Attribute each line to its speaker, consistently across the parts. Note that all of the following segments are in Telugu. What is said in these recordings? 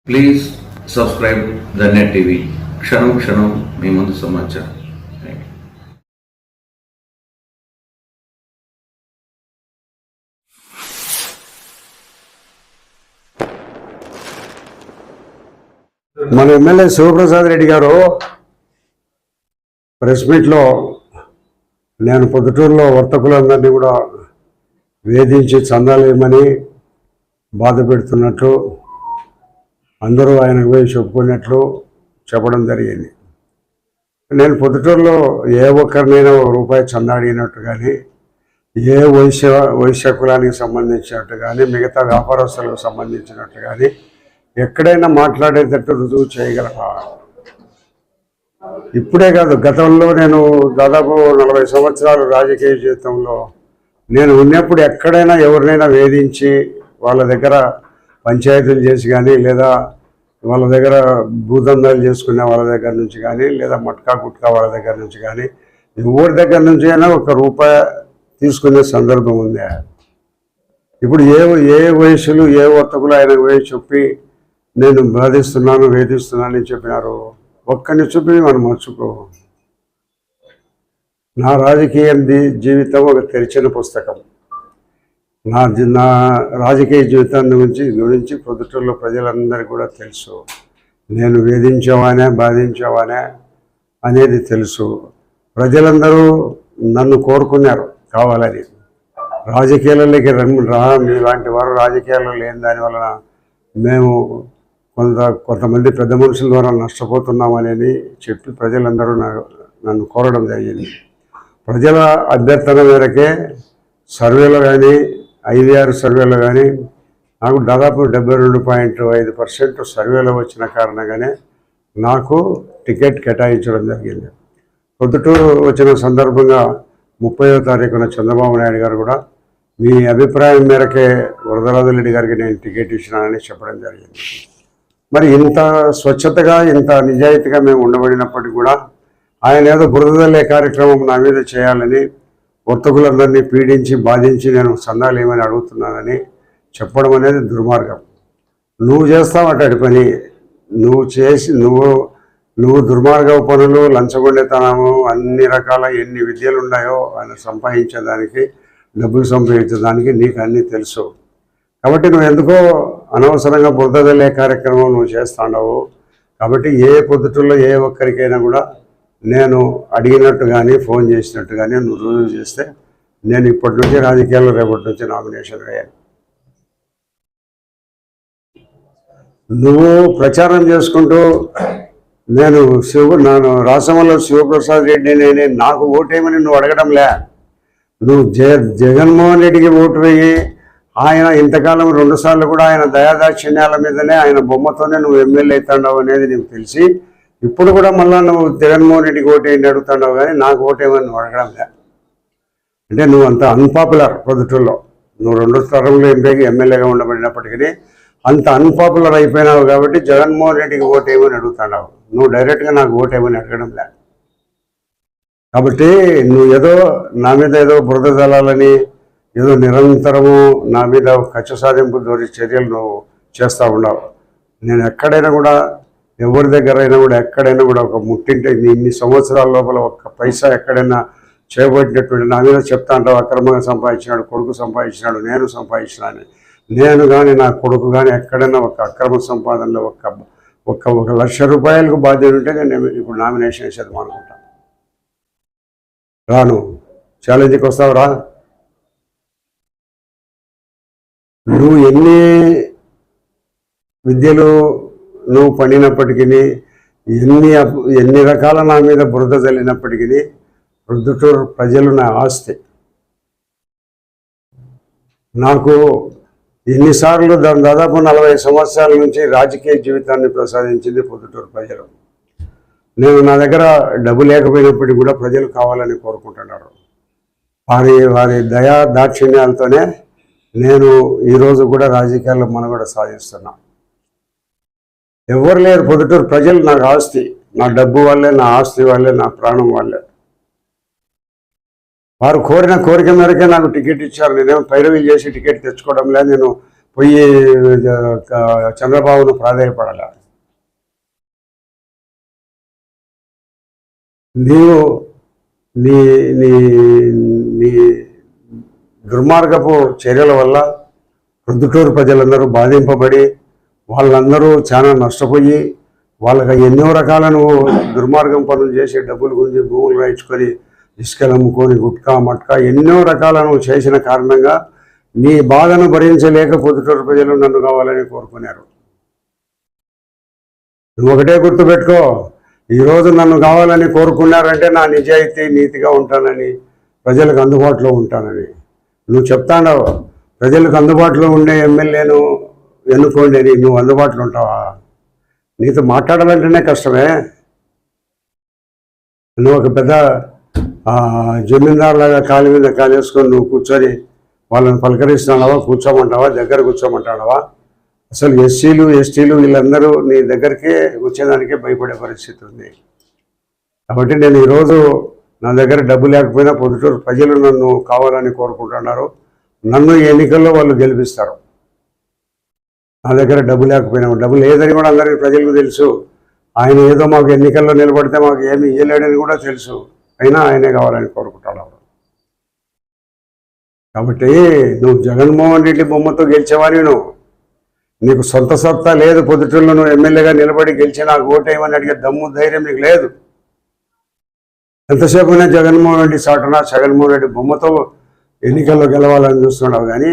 Speaker 1: Please subscribe the net TV. క్షణం క్షణం మీ ముందు సమాచారం.
Speaker 2: మన ఎమ్మెల్యే శివప్రసాద్ రెడ్డి గారు ప్రెస్ మీట్లో నేను పొద్దుటూరులో వర్తకులందరినీ కూడా వేధించి చందాలేమని బాధ పెడుతున్నట్లు అందరూ ఆయనకు పోయి చెప్పుకున్నట్లు చెప్పడం జరిగింది. నేను పొద్దుటూరులో ఏ ఒక్కరినైనా రూపాయి చందా అడిగినట్టు కానీ, ఏ వైశ్య కులానికి సంబంధించినట్టు కానీ, మిగతా వ్యాపారస్తులకు సంబంధించినట్టు కానీ ఎక్కడైనా మాట్లాడేటట్టు రుజువు చేయగలరా? ఇప్పుడే కాదు, గతంలో నేను దాదాపు 40 సంవత్సరాలు రాజకీయ జీవితంలో నేను ఉన్నప్పుడు ఎక్కడైనా ఎవరినైనా వేధించి వాళ్ళ దగ్గర పంచాయతీలు చేసి కానీ, లేదా వాళ్ళ దగ్గర భూదందాలు చేసుకునే వాళ్ళ దగ్గర నుంచి కానీ, లేదా మట్కా గుట్కా వాళ్ళ దగ్గర నుంచి కానీ, ఎవరి దగ్గర నుంచి అయినా ₹1 తీసుకునే సందర్భం ఉంది. ఇప్పుడు ఏ వయసులు ఏ వర్తకులు ఆయన వేసి చెప్పి నేను బాధిస్తున్నాను వేధిస్తున్నాను అని చెప్పినారు. ఒక్కరిని చూపి మనం మర్చిపో. నా రాజకీయ జీవితం ఒక తెరిచిన పుస్తకం. నా రాజకీయ జీవితాన్ని గురించి పొద్దుటూరులో ప్రజలందరికీ కూడా తెలుసు. నేను వేధించేవానే బాధించేవానే అనేది తెలుసు. ప్రజలందరూ నన్ను కోరుకున్నారు కావాలని. రాజకీయాలలోకి మీలాంటి వారు రాజకీయాల్లో లేని దానివలన మేము కొంతమంది పెద్ద మనుషుల ద్వారా నష్టపోతున్నామనేది చెప్పి ప్రజలందరూ నన్ను కోరడం జరిగింది. ప్రజల అభ్యర్థన మేరకే సర్వేలో కానీ, IVR సర్వేలో కానీ నాకు దాదాపు 72.5% సర్వేలో వచ్చిన కారణంగానే నాకు టికెట్ కేటాయించడం జరిగింది. పొద్దుటూరు వచ్చిన సందర్భంగా 30వ తారీఖున చంద్రబాబు నాయుడు గారు కూడా మీ అభిప్రాయం మేరకే వరదరాజరెడ్డి గారికి నేను టికెట్ ఇచ్చినానని చెప్పడం జరిగింది. మరి ఇంత స్వచ్ఛతగా ఇంత నిజాయితీగా మేము ఉండబడినప్పటికీ కూడా ఆయన ఏదో బురదలే కార్యక్రమం నా మీద చేయాలని, వర్తకులందరినీ పీడించి బాధించి నేను సందాలు ఏమని అడుగుతున్నానని చెప్పడం అనేది దుర్మార్గం. నువ్వు చేస్తావటాడి పని, నువ్వు దుర్మార్గ పనులు, లంచగొండెతనము, అన్ని రకాల ఎన్ని విద్యలు ఉన్నాయో ఆయన సంపాదించేదానికి, డబ్బులు సంపాదించేదానికి నీకు అన్నీ తెలుసు. కాబట్టి నువ్వు ఎందుకో అనవసరంగా బురదలే కార్యక్రమం నువ్వు చేస్తావు. కాబట్టి ఏ పొద్దుటూరులో ఏ ఒక్కరికైనా కూడా నేను అడిగినట్టు కానీ, ఫోన్ చేసినట్టు కానీ నువ్వు రుజువు చేస్తే నేను ఇప్పటి నుంచి రాజకీయాల్లో రేపటి నుంచి నామినేషన్ వేయాలి. నువ్వు ప్రచారం చేసుకుంటూ నేను రాసమల్లో శివప్రసాద్ రెడ్డిని నాకు ఓటేయమని నువ్వు అడగడంలే. నువ్వు జగన్మోహన్ రెడ్డికి ఓటు వేయి. ఆయన ఇంతకాలం 2 సార్లు కూడా ఆయన దయాదాక్షిణ్యాల మీదనే, ఆయన బొమ్మతోనే నువ్వు ఎమ్మెల్యే అవుతావు అనేది నీకు తెలిసి ఇప్పుడు కూడా మళ్ళీ నువ్వు జగన్మోహన్ రెడ్డికి ఓటేయండి అడుగుతున్నావు, కానీ నాకు ఓటేయమని నువ్వు అడగడంలే. అంటే నువ్వు అంత అన్పాపులర్ పొద్దుటూరులో. నువ్వు 2 తరంలో ఎమ్మెల్యేగా ఉండబడినప్పటికీ అంత అన్పాపులర్ అయిపోయినావు. కాబట్టి జగన్మోహన్ రెడ్డికి ఓటేయమని అడుగుతున్నావు, నువ్వు డైరెక్ట్గా నాకు ఓటేయమని అడగడంలే. కాబట్టి నువ్వు ఏదో నా మీద ఏదో బురద జలాలని, ఏదో నిరంతరము నా మీద కక్ష సాధింపు దోరి చర్యలు నువ్వు చేస్తూ ఉన్నావు. నేను ఎక్కడైనా కూడా ఎవరి దగ్గర అయినా కూడా ఎక్కడైనా కూడా ఒక ముట్టింటే ఇన్ని సంవత్సరాల లోపల ఒక్క పైసా ఎక్కడైనా చేయబడినటువంటి నా మీద చెప్తా అంటావు. అక్రమంగా సంపాదించినాడు, కొడుకు సంపాదించినాడు, నేను సంపాదించినాను. నేను కానీ నా కొడుకు కానీ ఎక్కడైనా ఒక అక్రమ సంపాదనలో ఒక ₹1,00,000 బాధ్యత ఉంటే నేను ఇప్పుడు నామినేషన్ వేసేది అనుకుంటాను. రాను, ఛాలెంజ్కి వస్తావు రా. నువ్వు ఎన్ని విద్యలు నువ్వు పండినప్పటికీ, ఎన్ని రకాల నా మీద బురద చల్లినప్పటికీ ప్రొద్దుటూరు ప్రజలు నా ఆస్తి. నాకు ఎన్నిసార్లు దాదాపు 40 సంవత్సరాల నుంచి రాజకీయ జీవితాన్ని ప్రసాదించింది పొద్దుటూరు ప్రజలు. నా దగ్గర డబ్బు లేకపోయినప్పటికీ కూడా ప్రజలు కావాలని కోరుకుంటున్నారు. వారి దయా దాక్షిణ్యాలతోనే నేను ఈరోజు కూడా రాజకీయాల్లో మనుగడ సాధిస్తున్నా. ఎవరు లేరు పొద్దుటూరు ప్రజలు నాకు ఆస్తి. నా డబ్బు వల్లే, నా ఆస్తి వల్లే, నా ప్రాణం వల్లే. వారు కోరిన కోరిక మేరకే నాకు టికెట్ ఇచ్చారు. నేనేమో పైరవీ చేసి టికెట్ తెచ్చుకోవడం లేదు. నేను పోయి చంద్రబాబును ప్రాధాయపడాల. నీవు నీ నీ నీ దుర్మార్గపు చర్యల వల్ల ప్రొద్దుటూరు ప్రజలందరూ బాధింపబడి వాళ్ళందరూ చాలా నష్టపోయి వాళ్ళకి ఎన్నో రకాల నువ్వు దుర్మార్గం పనులు చేసి డబ్బులు గురించి భూములు రాయించుకొని ఇసుకలు అమ్ముకొని గుట్కా మట్కా ఎన్నో రకాల నువ్వు చేసిన కారణంగా నీ బాధను భరించలేక పొద్దుటూరు ప్రజలు నన్ను కావాలని కోరుకున్నారు. నువ్వు ఒకటే గుర్తుపెట్టుకో, ఈరోజు నన్ను కావాలని కోరుకున్నారంటే నా నిజాయితీ నీతిగా ఉంటానని, ప్రజలకు అందుబాటులో ఉంటానని. నువ్వు చెప్తాండవు ప్రజలకు అందుబాటులో ఉండే ఎమ్మెల్యేను ఎన్నుకోండి అని. నువ్వు అందుబాటులో ఉంటావా? నీతో మాట్లాడాలంటేనే కష్టమే. నువ్వు ఒక పెద్ద జమీందారులాగా కాలు మీద కాలేసుకొని నువ్వు కూర్చొని వాళ్ళని పలకరిస్తున్నావా, కూర్చోమంటావా, దగ్గర కూర్చోమంటావా? అసలు ఎస్సీలు ఎస్టీలు వీళ్ళందరూ నీ దగ్గరికే వచ్చేదానికే భయపడే పరిస్థితి ఉంది. కాబట్టి నేను ఈరోజు నా దగ్గర డబ్బు లేకపోయినా పొద్దుటూరు ప్రజలు నన్ను కావాలని కోరుకుంటున్నారు. నన్ను ఎన్నికల్లో వాళ్ళు గెలిపిస్తారు. నా దగ్గర డబ్బు లేకపోయినా, డబ్బు లేదని కూడా అందరికీ ప్రజలకు తెలుసు. ఆయన ఏదో మాకు ఎన్నికల్లో నిలబడితే మాకు ఏమి ఇవ్వలేడని కూడా తెలుసు. అయినా ఆయనే కావాలని కోరుకుంటున్నాడు. కాబట్టి నువ్వు జగన్మోహన్ రెడ్డి బొమ్మతో గెలిచేవాని, నీకు సొంత సత్తా లేదు. పొద్దుటూరులో నువ్వు ఎమ్మెల్యేగా నిలబడి గెలిచి నాకు ఓటేయమని అడిగే దమ్ము ధైర్యం నీకు లేదు. ఎంతసేపునే జగన్మోహన్ రెడ్డి చాటున జగన్మోహన్ రెడ్డి బొమ్మతో ఎన్నికల్లో గెలవాలని చూస్తున్నావు. కానీ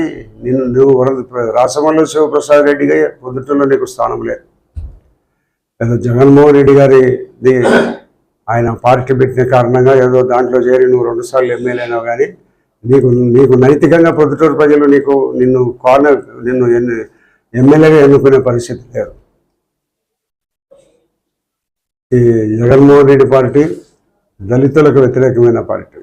Speaker 2: నువ్వు రాసమల్లు శివప్రసాద్ రెడ్డిగా పొద్దుటూరులో నీకు స్థానం లేదు. ఏదో జగన్మోహన్ రెడ్డి గారిది ఆయన పార్టీ పెట్టిన కారణంగా ఏదో దాంట్లో చేరి నువ్వు 2 సార్లు ఎమ్మెల్యే అయినావు. కానీ నీకు నైతికంగా పొద్దుటూరు ప్రజలు నిన్ను ఎమ్మెల్యేగా ఎన్నుకునే పరిస్థితి లేదు. ఈ జగన్మోహన్ రెడ్డి పార్టీ దళితులకు వ్యతిరేకమైన పార్టీ.